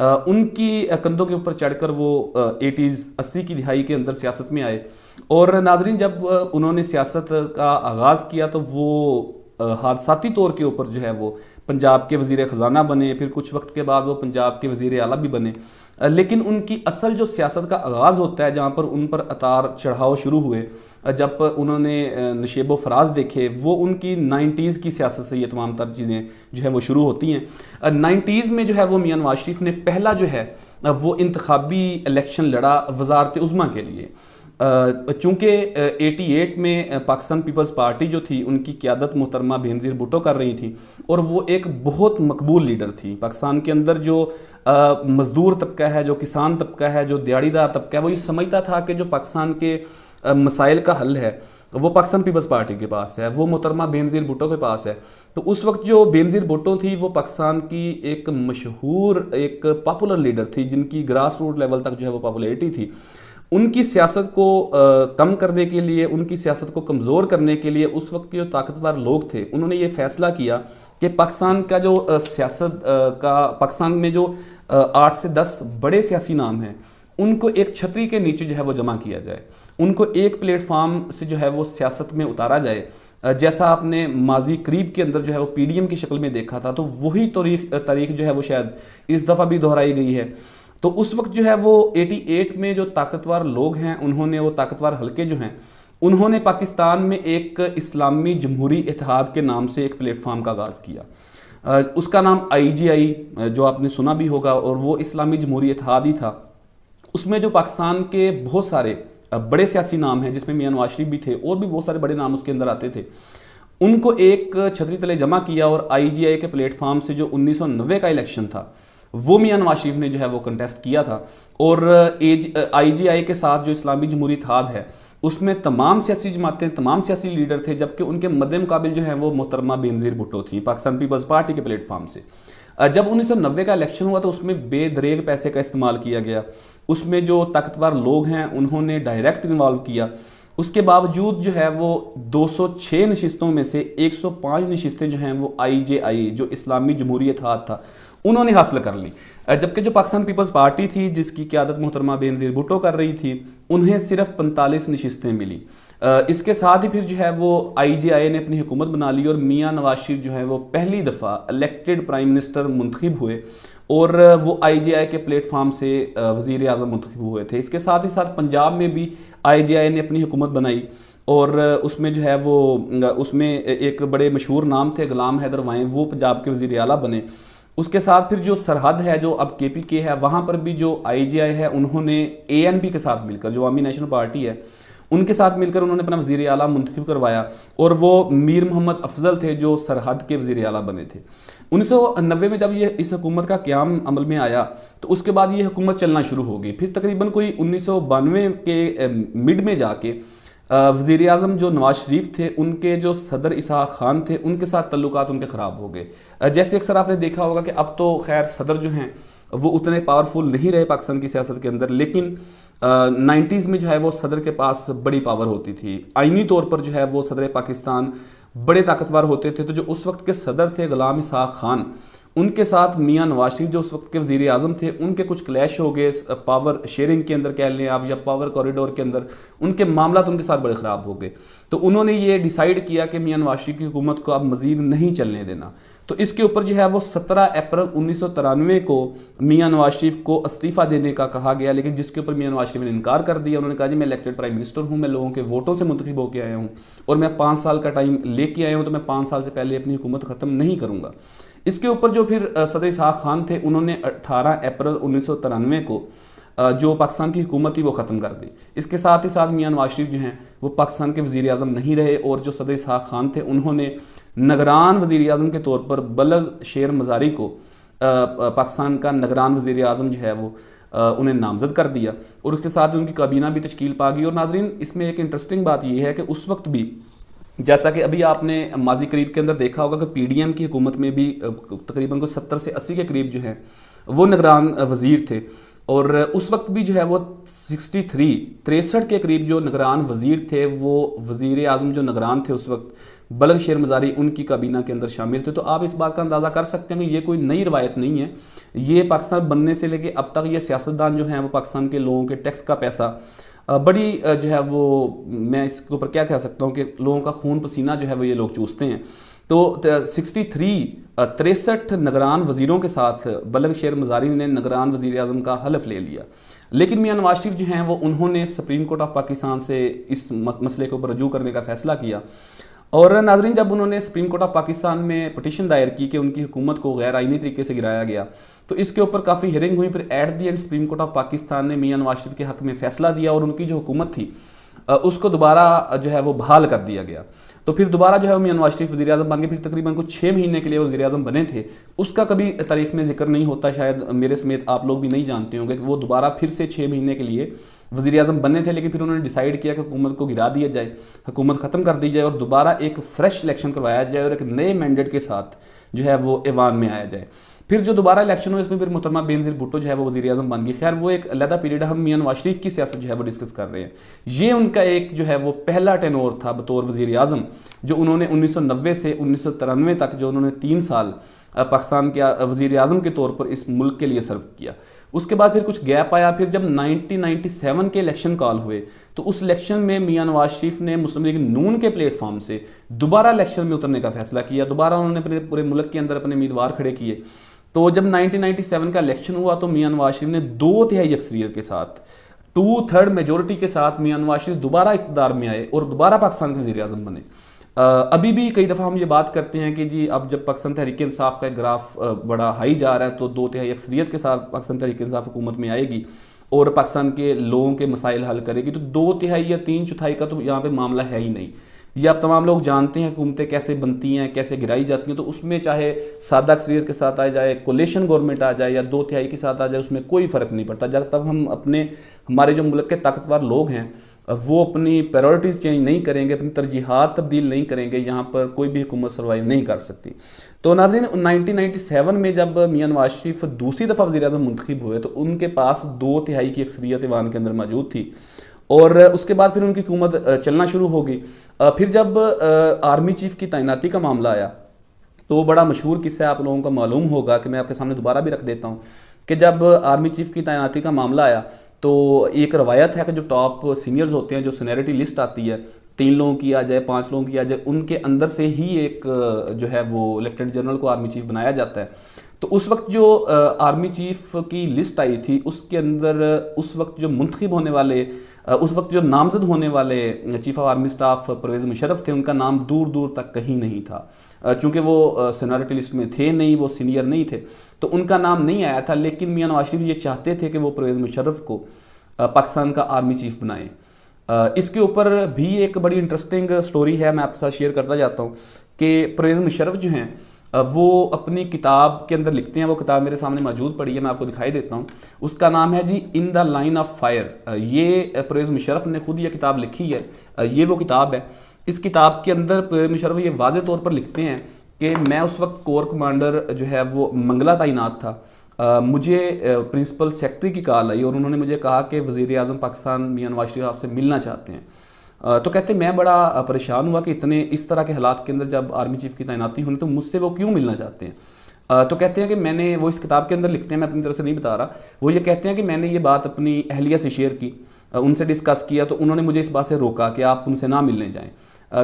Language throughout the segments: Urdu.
ان کی کندھوں کے اوپر چڑھ کر وہ 80 کی دہائی کے اندر سیاست میں آئے. اور ناظرین جب انہوں نے سیاست کا آغاز کیا تو وہ حادثاتی طور کے اوپر جو ہے وہ پنجاب کے وزیر خزانہ بنے, پھر کچھ وقت کے بعد وہ پنجاب کے وزیر اعلیٰ بھی بنے. لیکن ان کی اصل جو سیاست کا آغاز ہوتا ہے, جہاں پر ان پر اتار چڑھاؤ شروع ہوئے, جب انہوں نے نشیب و فراز دیکھے, وہ ان کی 90s کی سیاست سے یہ تمام تر چیزیں جو ہے وہ شروع ہوتی ہیں. 90s میں جو ہے وہ میاں نواز شریف نے پہلا جو ہے وہ انتخابی الیکشن لڑا وزارت عظمیٰ کے لیے. چونکہ 88 میں پاکستان پیپلز پارٹی جو تھی ان کی قیادت محترمہ بینظیر بھٹو کر رہی تھی, اور وہ ایک بہت مقبول لیڈر تھی. پاکستان کے اندر جو مزدور طبقہ ہے, جو کسان طبقہ ہے, جو دیہڑی دار طبقہ ہے, وہ یہ سمجھتا تھا کہ جو پاکستان کے مسائل کا حل ہے وہ پاکستان پیپلز پارٹی کے پاس ہے, وہ محترمہ بینظیر بھٹو کے پاس ہے. تو اس وقت جو بینظیر بھٹو تھی وہ پاکستان کی ایک مشہور ایک پاپولر لیڈر تھی, جن کی گراس روٹ لیول تک جو ہے وہ پاپولیرٹی تھی. ان کی سیاست کو کم کرنے کے لیے, ان کی سیاست کو کمزور کرنے کے لیے اس وقت کے جو طاقتور لوگ تھے انہوں نے یہ فیصلہ کیا کہ پاکستان کا جو سیاست کا, پاکستان میں جو 8 سے 10 بڑے سیاسی نام ہیں ان کو ایک چھتری کے نیچے جو ہے وہ جمع کیا جائے, ان کو ایک پلیٹ فارم سے جو ہے وہ سیاست میں اتارا جائے. جیسا آپ نے ماضی قریب کے اندر جو ہے وہ PDM کی شکل میں دیکھا تھا, تو وہی تاریخ جو ہے وہ شاید اس دفعہ بھی دہرائی گئی ہے. تو اس وقت جو ہے وہ 88 میں جو طاقتور لوگ ہیں انہوں نے, وہ طاقتور حلقے جو ہیں انہوں نے پاکستان میں ایک اسلامی جمہوری اتحاد کے نام سے ایک پلیٹ فارم کا آغاز کیا. اس کا نام IGI جو آپ نے سنا بھی ہوگا, اور وہ اسلامی جمہوری اتحاد ہی تھا. اس میں جو پاکستان کے بہت سارے بڑے سیاسی نام ہیں, جس میں میاں نواز شریف بھی تھے, اور بھی بہت سارے بڑے نام اس کے اندر آتے تھے, ان کو ایک چھتری تلے جمع کیا. اور IGI کے پلیٹ فارم سے جو 1990 کا الیکشن تھا وہ میاں نواز شریف نے جو ہے وہ کنٹیسٹ کیا تھا. اور IGI کے ساتھ جو اسلامی جمہوری اتحاد ہے اس میں تمام سیاسی جماعتیں, تمام سیاسی لیڈر تھے, جبکہ ان کے مد مقابل جو ہیں وہ محترمہ بینظیر بھٹو تھیں پاکستان پیپلز پارٹی کے پلیٹ فارم سے. جب 1990 کا الیکشن ہوا تو اس میں بے دریغ پیسے کا استعمال کیا گیا. اس میں جو طاقتور لوگ ہیں انہوں نے ڈائریکٹ انوالو کیا. اس کے باوجود جو ہے وہ 206 نشستوں میں سے 105 نشستیں جو ہیں وہ IGI جو اسلامی جمہوری اتحاد تھا انہوں نے حاصل کر لی. جبکہ جو پاکستان پیپلز پارٹی تھی جس کی قیادت محترمہ بینظیر بھٹو کر رہی تھی انہیں صرف 45 نشستیں ملی. اس کے ساتھ ہی پھر جو ہے وہ IGI نے اپنی حکومت بنا لی, اور میاں نواز شریف جو ہے وہ پہلی دفعہ الیکٹڈ پرائم منسٹر منتخب ہوئے, اور وہ IGI کے پلیٹ فارم سے وزیر اعظم منتخب ہوئے تھے. اس کے ساتھ ہی ساتھ پنجاب میں بھی IGI نے اپنی حکومت بنائی, اور اس میں جو ہے وہ اس میں ایک بڑے مشہور نام تھے غلام حیدر وائیں, وہ پنجاب کے وزیر اعلیٰ بنے. اس کے ساتھ پھر جو سرحد ہے جو اب KPK ہے, وہاں پر بھی جو IGI ہے انہوں نے ANP کے ساتھ مل کر, جو عوامی نیشنل پارٹی ہے ان کے ساتھ مل کر انہوں نے اپنا وزیر اعلیٰ منتخب کروایا, اور وہ میر محمد افضل تھے جو سرحد کے وزیر اعلیٰ بنے تھے. 1990 میں جب یہ اس حکومت کا قیام عمل میں آیا تو اس کے بعد یہ حکومت چلنا شروع ہو گئی. پھر تقریباً کوئی 1992 کے مڈ میں جا کے وزیر اعظم جو نواز شریف تھے ان کے جو صدر اسحاق خان تھے ان کے ساتھ تعلقات ان کے خراب ہو گئے. جیسے اکثر آپ نے دیکھا ہوگا کہ اب تو خیر صدر جو ہیں وہ اتنے پاورفل نہیں رہے پاکستان کی سیاست کے اندر, لیکن 90s میں جو ہے وہ صدر کے پاس بڑی پاور ہوتی تھی. آئینی طور پر جو ہے وہ صدر پاکستان بڑے طاقتور ہوتے تھے. تو جو اس وقت کے صدر تھے غلام اسحاق خان, ان کے ساتھ میاں نواز شریف جو اس وقت کے وزیر اعظم تھے ان کے کچھ کلیش ہو گئے پاور شیئرنگ کے اندر کہہ لیں آپ, یا پاور کوریڈور کے اندر ان کے معاملات ان کے ساتھ بڑے خراب ہو گئے. تو انہوں نے یہ ڈیسائیڈ کیا کہ میاں نواز شریف کی حکومت کو اب مزید نہیں چلنے دینا. تو اس کے اوپر جو ہے وہ 17 اپریل 1993 کو میاں نواز شریف کو استعفیٰ دینے کا کہا گیا, لیکن جس کے اوپر میاں نواز شریف نے انکار کر دیا. انہوں نے کہا جی میں الیکٹڈ پرائم منسٹر ہوں, میں لوگوں کے ووٹوں سے منتخب ہو کے آیا ہوں, اور میں 5 سال کا ٹائم لے کے آیا ہوں, تو میں 5 سال سے پہلے اپنی حکومت ختم نہیں کروں گا. اس کے اوپر جو پھر صدر اسحاق خان تھے انہوں نے 18 اپریل 1993 کو جو پاکستان کی حکومت تھی وہ ختم کر دی. اس کے ساتھ ہی ساتھ میاں نواز شریف جو ہیں وہ پاکستان کے وزیر اعظم نہیں رہے, اور جو صدر اسحاق خان تھے انہوں نے نگران وزیر اعظم کے طور پر بلغ شیر مزاری کو پاکستان کا نگران وزیر اعظم جو ہے وہ انہیں نامزد کر دیا, اور اس کے ساتھ ان کی کابینہ بھی تشکیل پا گئی. اور ناظرین اس میں ایک انٹرسٹنگ بات یہ ہے کہ اس وقت بھی جیسا کہ ابھی آپ نے ماضی قریب کے اندر دیکھا ہوگا کہ PDM کی حکومت میں بھی تقریباً 70 سے 80 کے قریب جو ہیں وہ نگران وزیر تھے, اور اس وقت بھی جو ہے وہ 63 کے قریب جو نگران وزیر تھے وہ وزیر اعظم جو نگران تھے اس وقت بلخ شیر مزاری ان کی کابینہ کے اندر شامل تھے. تو آپ اس بات کا اندازہ کر سکتے ہیں کہ یہ کوئی نئی روایت نہیں ہے. یہ پاکستان بننے سے لے کے اب تک یہ سیاستدان جو ہیں وہ پاکستان کے لوگوں کے ٹیکس کا پیسہ بڑی جو ہے وہ میں اس کے اوپر کیا کہہ سکتا ہوں کہ لوگوں کا خون پسینہ جو ہے وہ یہ لوگ چوستے ہیں. تو 63 نگران وزیروں کے ساتھ بلخ شیر مزاری نے نگران وزیر اعظم کا حلف لے لیا. لیکن میاں نواز شریف جو ہیں وہ انہوں نے سپریم کورٹ آف پاکستان سے اس مسئلے کے اوپر رجوع کرنے کا فیصلہ کیا. اور ناظرین جب انہوں نے سپریم کورٹ آف پاکستان میں پٹیشن دائر کی کہ ان کی حکومت کو غیر آئینی طریقے سے گرایا گیا تو اس کے اوپر کافی ہیئرنگ ہوئی. پھر at the end Supreme Court of Pakistan نے میاں نواز شریف کے حق میں فیصلہ دیا اور ان کی جو حکومت تھی اس کو دوبارہ جو ہے وہ بحال کر دیا گیا. تو پھر دوبارہ جو ہے میاں نواز شریف وزیر اعظم بن گئے. پھر تقریباً کچھ 6 مہینے کے لیے وزیر اعظم بنے تھے. اس کا کبھی تاریخ میں ذکر نہیں ہوتا, شاید میرے سمیت آپ لوگ بھی نہیں جانتے ہوں گے کہ وہ دوبارہ پھر سے 6 مہینے کے لیے وزیر اعظم بنے تھے. لیکن پھر انہوں نے ڈیسائیڈ کیا کہ حکومت کو گرا دیا جائے, حکومت ختم کر دی جائے اور دوبارہ ایک فریش الیکشن کروایا جائے اور ایک نئے مینڈیٹ کے ساتھ جو ہے وہ ایوان میں آیا جائے. پھر جو دوبارہ الیکشن ہو اس میں پھر محترمہ بینظیر بھٹو جو ہے وہ وزیر اعظم بن گئی. خیر وہ ایک علیحدہ پیریڈ, ہم میاں نواز شریف کی سیاست جو ہے وہ ڈسکس کر رہے ہیں. یہ ان کا ایک جو ہے وہ پہلا ٹینور تھا بطور وزیر اعظم جو انہوں نے 1990 سے 1993 تک جو انہوں نے 3 سال پاکستان کے وزیر اعظم کے طور پر اس ملک کے لیے سرو کیا. اس کے بعد پھر کچھ گیپ آیا. پھر جب 1997 کے الیکشن کال ہوئے تو اس الیکشن میں میاں نواز شریف نے مسلم لیگ نون کے پلیٹ فارم سے دوبارہ الیکشن میں اترنے کا فیصلہ کیا. دوبارہ انہوں نے اپنے پورے ملک کے اندر اپنے امیدوار کھڑے کیے. تو جب 1997 کا الیکشن ہوا تو میاں نواز شریف نے 2/3 اکثریت کے ساتھ 2/3 میجورٹی کے ساتھ میاں نواز شریف دوبارہ اقتدار میں آئے اور دوبارہ پاکستان کے وزیر اعظم بنے. ابھی بھی کئی دفعہ ہم یہ بات کرتے ہیں کہ جی اب جب پاکستان تحریک انصاف کا ایک گراف بڑا ہائی جا رہا ہے تو 2/3 اکثریت کے ساتھ پاکستان تحریک انصاف حکومت میں آئے گی اور پاکستان کے لوگوں کے مسائل حل کرے گی. تو 2/3 یا 3/4 کا تو یہاں پہ معاملہ ہے ہی نہیں. یہ آپ تمام لوگ جانتے ہیں حکومتیں کیسے بنتی ہیں, کیسے گرائی جاتی ہیں. تو اس میں چاہے سادہ اکثریت کے ساتھ آ جائے, کولیشن گورنمنٹ آ جائے یا 2/3 کے ساتھ آ جائے, اس میں کوئی فرق نہیں پڑتا. جب تک ہم ہمارے جو ملک کے طاقتور لوگ ہیں وہ اپنی پریورٹیز چینج نہیں کریں گے, اپنی ترجیحات تبدیل نہیں کریں گے, یہاں پر کوئی بھی حکومت سروائیو نہیں کر سکتی. تو ناظرین 1997 میں جب میاں نواز شریف دوسری دفعہ وزیر اعظم منتخب ہوئے تو ان کے پاس 2/3 کی اکثریت ایوان کے اندر موجود تھی اور اس کے بعد پھر ان کی حکومت چلنا شروع ہو گئی. پھر جب آرمی چیف کی تعیناتی کا معاملہ آیا تو بڑا مشہور قصہ آپ لوگوں کا معلوم ہوگا کہ میں آپ کے سامنے دوبارہ بھی رکھ دیتا ہوں کہ جب آرمی چیف کی تعیناتی کا معاملہ آیا تو ایک روایت ہے کہ جو ٹاپ سینئرز ہوتے ہیں, جو سینیئرٹی لسٹ آتی ہے 3 لوگوں کی آ جائے 5 لوگوں کی آ جائے, ان کے اندر سے ہی ایک جو ہے وہ لیفٹیننٹ جنرل کو آرمی چیف بنایا جاتا ہے. تو اس وقت جو آرمی چیف کی لسٹ آئی تھی اس کے اندر اس وقت جو منتخب ہونے والے, اس وقت جو نامزد ہونے والے chief of army staff Pervez Musharraf تھے, ان کا نام دور دور تک کہیں نہیں تھا چونکہ وہ سینیورٹی لسٹ میں تھے نہیں, وہ سینئر نہیں تھے تو ان کا نام نہیں آیا تھا. لیکن میاں نواز شریف یہ چاہتے تھے کہ وہ پرویز مشرف کو پاکستان کا آرمی چیف بنائیں. اس کے اوپر بھی ایک بڑی انٹرسٹنگ سٹوری ہے, میں آپ کے ساتھ شیئر کرتا جاتا ہوں کہ پرویز مشرف جو ہیں وہ اپنی کتاب کے اندر لکھتے ہیں, وہ کتاب میرے سامنے موجود پڑی ہے, میں آپ کو دکھائی دیتا ہوں. اس کا نام ہے جی ان دا لائن آف فائر. یہ پرویز مشرف نے خود یہ کتاب لکھی ہے, یہ وہ کتاب ہے. اس کتاب کے اندر پرویز مشرف یہ واضح طور پر لکھتے ہیں کہ میں اس وقت کور کمانڈر جو ہے وہ منگلا تعینات تھا, مجھے پرنسپل سیکرٹری کی کال آئی اور انہوں نے مجھے کہا کہ وزیر اعظم پاکستان میاں نواز شریف آپ سے ملنا چاہتے ہیں. تو کہتے ہیں میں بڑا پریشان ہوا کہ اتنے اس طرح کے حالات کے اندر جب آرمی چیف کی تعیناتی ہونے تو مجھ سے وہ کیوں ملنا چاہتے ہیں. تو کہتے ہیں کہ میں نے, وہ اس کتاب کے اندر لکھتے ہیں, میں اپنی طرف سے نہیں بتا رہا, وہ یہ کہتے ہیں کہ میں نے یہ بات اپنی اہلیہ سے شیئر کی, ان سے ڈسکس کیا تو انہوں نے مجھے اس بات سے روکا کہ آپ ان سے نہ ملنے جائیں.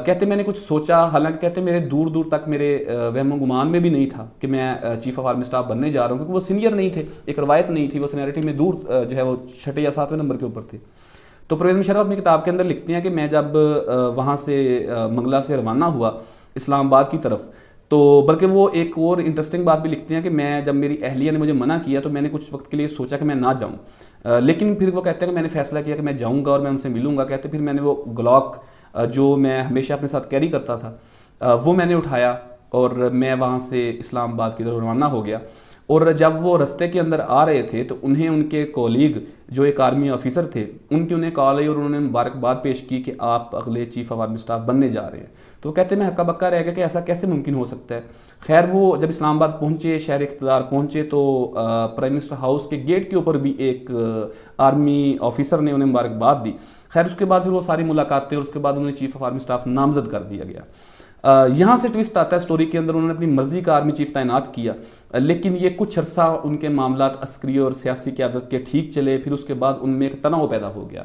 کہتے میں نے کچھ سوچا, حالانکہ کہتے میرے دور دور تک میرے وہم و گمان میں بھی نہیں تھا کہ میں چیف آف آرمی سٹاف بننے جا رہا ہوں, کیونکہ وہ سینئر نہیں تھے, ایک روایت نہیں تھی, وہ سینیئرٹی میں دور جو ہے وہ 6 یا 7ویں نمبر کے اوپر تھے. تو پرویز مشرف اپنی کتاب کے اندر لکھتے ہیں کہ میں جب وہاں سے منگلا سے روانہ ہوا اسلام آباد کی طرف, تو بلکہ وہ ایک اور انٹرسٹنگ بات بھی لکھتے ہیں کہ میں جب میری اہلیہ نے مجھے منع کیا تو میں نے کچھ وقت کے لیے سوچا کہ میں نہ جاؤں, لیکن پھر وہ کہتے ہیں کہ میں نے فیصلہ کیا کہ میں جاؤں گا اور میں ان سے ملوں گا. کہتے پھر میں نے وہ گلاک جو میں ہمیشہ اپنے ساتھ کیری کرتا تھا وہ میں نے اٹھایا اور میں وہاں سے اسلام آباد کی طرف روانہ ہو گیا. اور جب وہ رستے کے اندر آ رہے تھے تو انہیں ان کے کولیگ جو ایک آرمی آفیسر تھے ان کی انہیں کال آئی اور انہوں نے مبارکباد پیش کی کہ آپ اگلے چیف آف آرمی اسٹاف بننے جا رہے ہیں. تو وہ کہتے میں ہکا بکا رہ گیا کہ ایسا کیسے ممکن ہو سکتا ہے. خیر وہ جب اسلام آباد پہنچے، شہر اقتدار پہنچے، تو پرائم منسٹر ہاؤس کے گیٹ کے اوپر بھی ایک آرمی آفیسر نے انہیں مبارکباد دی. خیر اس کے بعد پھر وہ ساری ملاقاتیں اور اس کے بعد انہیں چیف آف آرمی اسٹاف نامزد کر دیا گیا. یہاں سے ٹوسٹ آتا ہے سٹوری کے اندر، انہوں نے اپنی مرضی کا آرمی چیف تعینات کیا، لیکن یہ کچھ عرصہ ان کے معاملات عسکری اور سیاسی قیادت کے ٹھیک چلے. پھر اس کے بعد ان میں ایک تناؤ پیدا ہو گیا،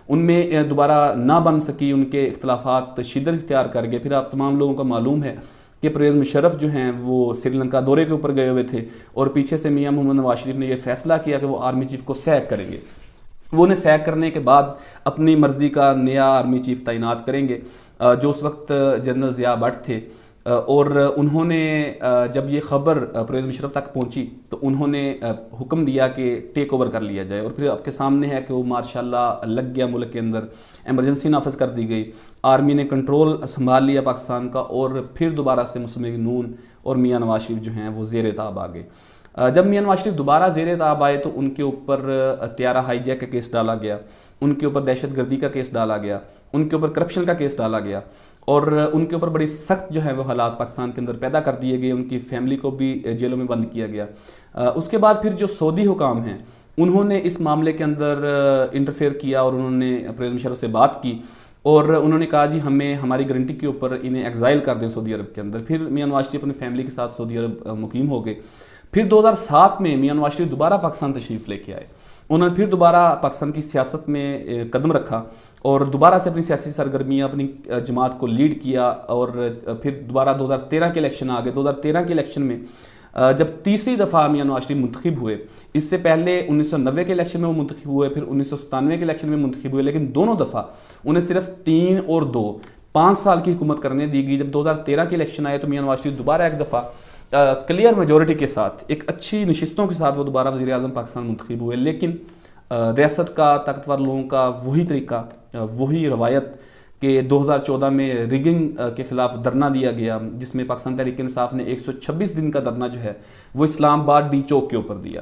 ان میں دوبارہ نہ بن سکی، ان کے اختلافات شدت اختیار کر گئے. پھر آپ تمام لوگوں کو معلوم ہے کہ پرویز مشرف جو ہیں وہ سری لنکا دورے کے اوپر گئے ہوئے تھے اور پیچھے سے میاں محمد نواز شریف نے یہ فیصلہ کیا کہ وہ آرمی چیف کو سیک کریں گے. وہ انہیں سیک کرنے کے بعد اپنی مرضی کا نیا آرمی چیف تعینات کریں گے جو اس وقت جنرل ضیاء بٹ تھے. اور انہوں نے جب یہ خبر پرویز مشرف تک پہنچی تو انہوں نے حکم دیا کہ ٹیک اوور کر لیا جائے. اور پھر آپ کے سامنے ہے کہ وہ ماشاءاللہ لگ گیا ملک کے اندر، ایمرجنسی نافذ کر دی گئی، آرمی نے کنٹرول سنبھال لیا پاکستان کا، اور پھر دوبارہ سے مسلم لیگ نون اور میاں نواز شریف جو ہیں وہ زیر تاب آ گئے. جب میاں نواز شریف دوبارہ زیر تاب آئے تو ان کے اوپر طیارہ ہائی جیک کا کیس ڈالا گیا، ان کے اوپر دہشت گردی کا کیس ڈالا گیا، ان کے اوپر کرپشن کا کیس ڈالا گیا، اور ان کے اوپر بڑی سخت جو ہے وہ حالات پاکستان کے اندر پیدا کر دیے گئے. ان کی فیملی کو بھی جیلوں میں بند کیا گیا. اس کے بعد پھر جو سعودی حکام ہیں انہوں نے اس معاملے کے اندر انٹرفیئر کیا اور انہوں نے پرویز مشرف سے بات کی اور انہوں نے کہا جی ہمیں ہماری گارنٹی کے اوپر انہیں ایگزائل کر دیں سعودی عرب کے اندر. پھر میاں نواز شریف اپنی فیملی کے ساتھ سعودی عرب مقیم ہو گئے. پھر 2007 میں میاں نواز شریف دوبارہ پاکستان تشریف لے کے آئے. انہوں نے پھر دوبارہ پاکستان کی سیاست میں قدم رکھا اور دوبارہ سے اپنی سیاسی سرگرمیاں اپنی جماعت کو لیڈ کیا. اور پھر دوبارہ 2013 کے الیکشن آ گئے. 2013 کے الیکشن میں جب تیسری دفعہ میاں نواز شریف منتخب ہوئے، اس سے پہلے 1990 کے الیکشن میں وہ منتخب ہوئے، پھر 1997 کے الیکشن میں منتخب ہوئے، لیکن دونوں دفعہ انہیں صرف 3 اور 2 5 سال کی حکومت کرنے دی گئی. جب 2013 کے الیکشن آئے تو میاں نواز شریف دوبارہ ایک دفعہ کلیئر میجورٹی کے ساتھ، ایک اچھی نشستوں کے ساتھ وہ دوبارہ وزیر اعظم پاکستان منتخب ہوئے. لیکن ریاست کا، طاقتور لوگوں کا وہی طریقہ، وہی روایت کہ 2014 میں ریگنگ کے خلاف دھرنا دیا گیا، جس میں پاکستان تحریک انصاف نے 126 دن کا دھرنا جو ہے وہ اسلام آباد ڈی چوک کے اوپر دیا،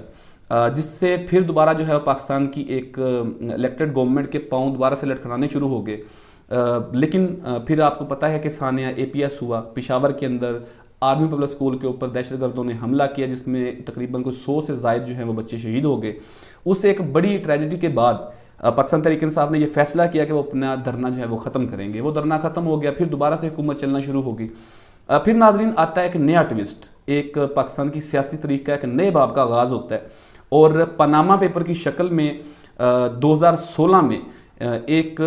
جس سے پھر دوبارہ جو ہے پاکستان کی ایک الیکٹڈ گورنمنٹ کے پاؤں دوبارہ سے لٹکھانے شروع ہو گئے. لیکن پھر آپ کو پتہ ہے کہ سانحہ APS ہوا پشاور کے اندر، آرمی پبلک اسکول کے اوپر دہشت گردوں نے حملہ کیا جس میں تقریباً کوئی 100 سے زائد جو ہیں وہ بچے شہید ہو گئے. اس ایک بڑی ٹریجڈی کے بعد پاکستان تحریک انصاف نے یہ فیصلہ کیا کہ وہ اپنا دھرنا جو ہے وہ ختم کریں گے. وہ دھرنا ختم ہو گیا، پھر دوبارہ سے حکومت چلنا شروع ہوگی. پھر ناظرین آتا ہے ایک نیا ٹوسٹ، ایک پاکستان کی سیاسی تاریخ کا ایک نئے باب کا آغاز ہوتا ہے. اور پاناما پیپر کی شکل میں 2016 میں ایک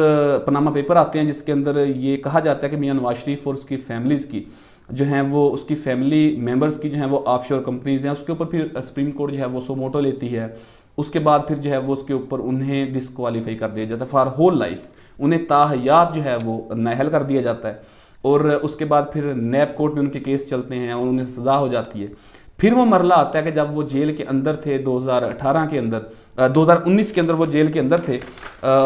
پاناما پیپر آتے ہیں جس کے اندر یہ کہا جاتا ہے کہ میاں نواز شریف اور اس کی فیملیز کی جو ہیں وہ، اس کی فیملی ممبرز کی جو ہیں وہ آف شور کمپنیز ہیں. اس کے اوپر پھر سپریم کورٹ جو ہے وہ سو موٹو لیتی ہے. اس کے بعد پھر جو ہے وہ اس کے اوپر انہیں ڈسکوالیفائی کر دیا جاتا ہے فار ہول لائف، انہیں تاحیات جو ہے وہ نااہل کر دیا جاتا ہے. اور اس کے بعد پھر نیب کورٹ میں ان کے کیس چلتے ہیں اور انہیں سزا ہو جاتی ہے. پھر وہ مرحلہ آتا ہے کہ جب وہ جیل کے اندر تھے 2018 کے اندر 2019 کے اندر وہ جیل کے اندر تھے،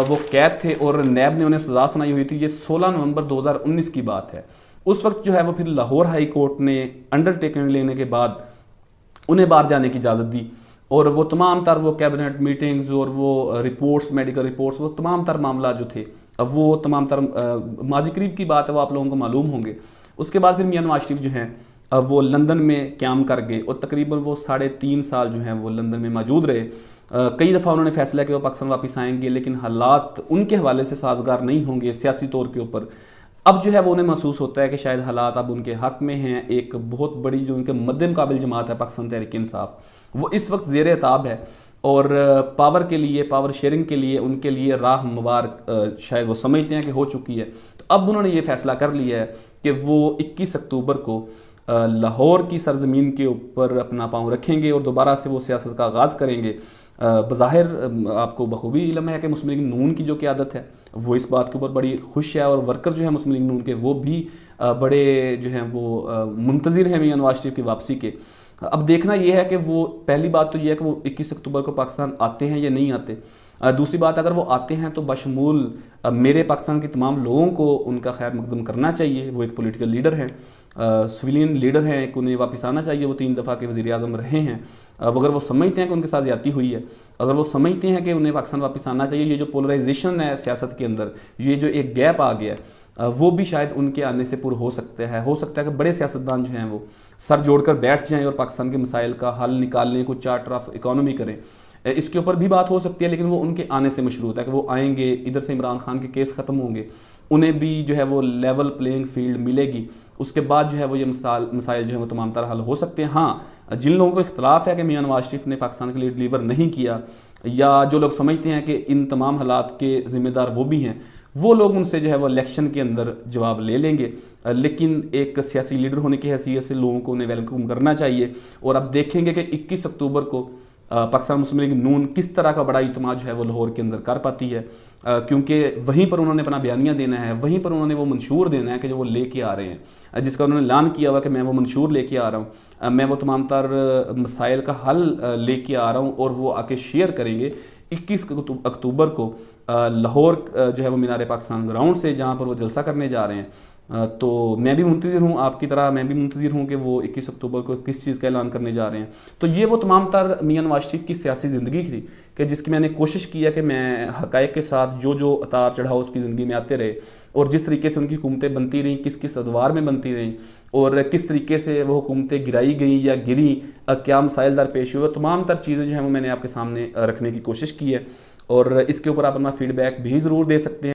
وہ قید تھے اور نیب نے انہیں سزا سنائی ہوئی تھی. یہ 16 نومبر 2019 کی بات ہے. اس وقت جو ہے وہ پھر لاہور ہائی کورٹ نے انڈرٹیکنگ لینے کے بعد انہیں باہر جانے کی اجازت دی اور وہ تمام تر وہ کیبنٹ میٹنگز اور وہ رپورٹس، میڈیکل رپورٹس، وہ تمام تر معاملات جو تھے وہ تمام تر ماضی قریب کی بات ہے، وہ آپ لوگوں کو معلوم ہوں گے. اس کے بعد پھر میاں نواز شریف جو ہیں وہ لندن میں قیام کر گئے اور تقریباً وہ 3.5 سال جو ہیں وہ لندن میں موجود رہے. کئی دفعہ انہوں نے فیصلہ کیا وہ پاکستان واپس آئیں گے، لیکن حالات ان کے حوالے سے سازگار نہیں ہوں گے سیاسی طور کے اوپر. اب جو ہے وہ انہیں محسوس ہوتا ہے کہ شاید حالات اب ان کے حق میں ہیں. ایک بہت بڑی جو ان کے مد مقابل جماعت ہے پاکستان تحریک انصاف، وہ اس وقت زیر عتاب ہے اور پاور کے لیے، پاور شیئرنگ کے لیے ان کے لیے راہ ہموار شاید وہ سمجھتے ہیں کہ ہو چکی ہے. تو اب انہوں نے یہ فیصلہ کر لیا ہے کہ وہ 21 اکتوبر کو لاہور کی سرزمین کے اوپر اپنا پاؤں رکھیں گے اور دوبارہ سے وہ سیاست کا آغاز کریں گے. بظاہر آپ کو بخوبی علم ہے کہ مسلم لیگ نون کی جو قیادت ہے وہ اس بات کے اوپر بڑی خوش ہے اور ورکر جو ہیں مسلم لیگ نون کے وہ بھی بڑے جو ہیں وہ منتظر ہیں میاں نواز شریف کی واپسی کے. اب دیکھنا یہ ہے کہ وہ پہلی بات تو یہ ہے کہ وہ 21 اکتوبر کو پاکستان آتے ہیں یا نہیں آتے. دوسری بات اگر وہ آتے ہیں تو بشمول میرے پاکستان کے تمام لوگوں کو ان کا خیر مقدم کرنا چاہیے. وہ ایک پولیٹیکل لیڈر ہیں, سویلین لیڈر ہیں, ایک انہیں واپس آنا چاہیے. وہ 3 دفعہ کے وزیر اعظم رہے ہیں. اگر وہ سمجھتے ہیں کہ ان کے ساتھ زیادتی ہوئی ہے, اگر وہ سمجھتے ہیں کہ انہیں پاکستان واپس آنا چاہیے, یہ جو پولرائزیشن ہے سیاست کے اندر, یہ جو ایک گیپ آ گیا ہے, وہ بھی شاید ان کے آنے سے پر ہو سکتا ہے کہ بڑے سیاستدان جو ہیں وہ سر جوڑ کر بیٹھ جائیں اور پاکستان کے مسائل کا حل نکالنے کو چارٹر آف اکانومی کریں. اس کے اوپر بھی بات ہو سکتی ہے, لیکن وہ ان کے آنے سے مشروط ہے کہ وہ آئیں گے, ادھر سے عمران خان کے کیس ختم ہوں گے, انہیں بھی جو ہے وہ لیول پلینگ فیلڈ ملے گی. اس کے بعد جو ہے وہ یہ مسائل جو ہیں وہ تمام طرح حل ہو سکتے ہیں. ہاں, جن لوگوں کو اختلاف ہے کہ میاں نواز شریف نے پاکستان کے لیے ڈلیور نہیں کیا, یا جو لوگ سمجھتے ہیں کہ ان تمام حالات کے ذمہ دار وہ بھی ہیں, وہ لوگ ان سے جو ہے وہ الیکشن کے اندر جواب لے لیں گے. لیکن ایک سیاسی لیڈر ہونے کی حیثیت سے لوگوں کو انہیں ویلکم کرنا چاہیے. اور اب دیکھیں گے کہ 21 اکتوبر کو پاکستان مسلم لیگ نون کس طرح کا بڑا اجتماع جو ہے وہ لاہور کے اندر کر پاتی ہے, کیونکہ وہیں پر انہوں نے اپنا بیانیہ دینا ہے, وہیں پر انہوں نے وہ منشور دینا ہے کہ جو وہ لے کے آ رہے ہیں, جس کا انہوں نے اعلان کیا ہوا کہ میں وہ منشور لے کے آ رہا ہوں, میں وہ تمام تر مسائل کا حل لے کے آ رہا ہوں, اور وہ آ کے شیئر کریں گے 21 اکتوبر کو لاہور جو ہے وہ مینار پاکستان گراؤنڈ سے, جہاں پر وہ جلسہ کرنے جا رہے ہیں. تو میں بھی منتظر ہوں, آپ کی طرح میں بھی منتظر ہوں کہ وہ 21 اکتوبر کو کس چیز کا اعلان کرنے جا رہے ہیں. تو یہ وہ تمام تر میاں نواز شریف کی سیاسی زندگی تھی کہ جس کی میں نے کوشش کی ہے کہ میں حقائق کے ساتھ جو اتار چڑھاؤ اس کی زندگی میں آتے رہے, اور جس طریقے سے ان کی حکومتیں بنتی رہیں, کس ادوار میں بنتی رہیں, اور کس طریقے سے وہ حکومتیں گرائی گئیں یا گریں, کیا مسائل در پیش ہوئے, تمام تر چیزیں جو ہیں وہ میں نے آپ کے سامنے رکھنے کی کوشش کی ہے. اور اس کے اوپر آپ اپنا فیڈ بیک بھی ضرور دے سکتے ہیں.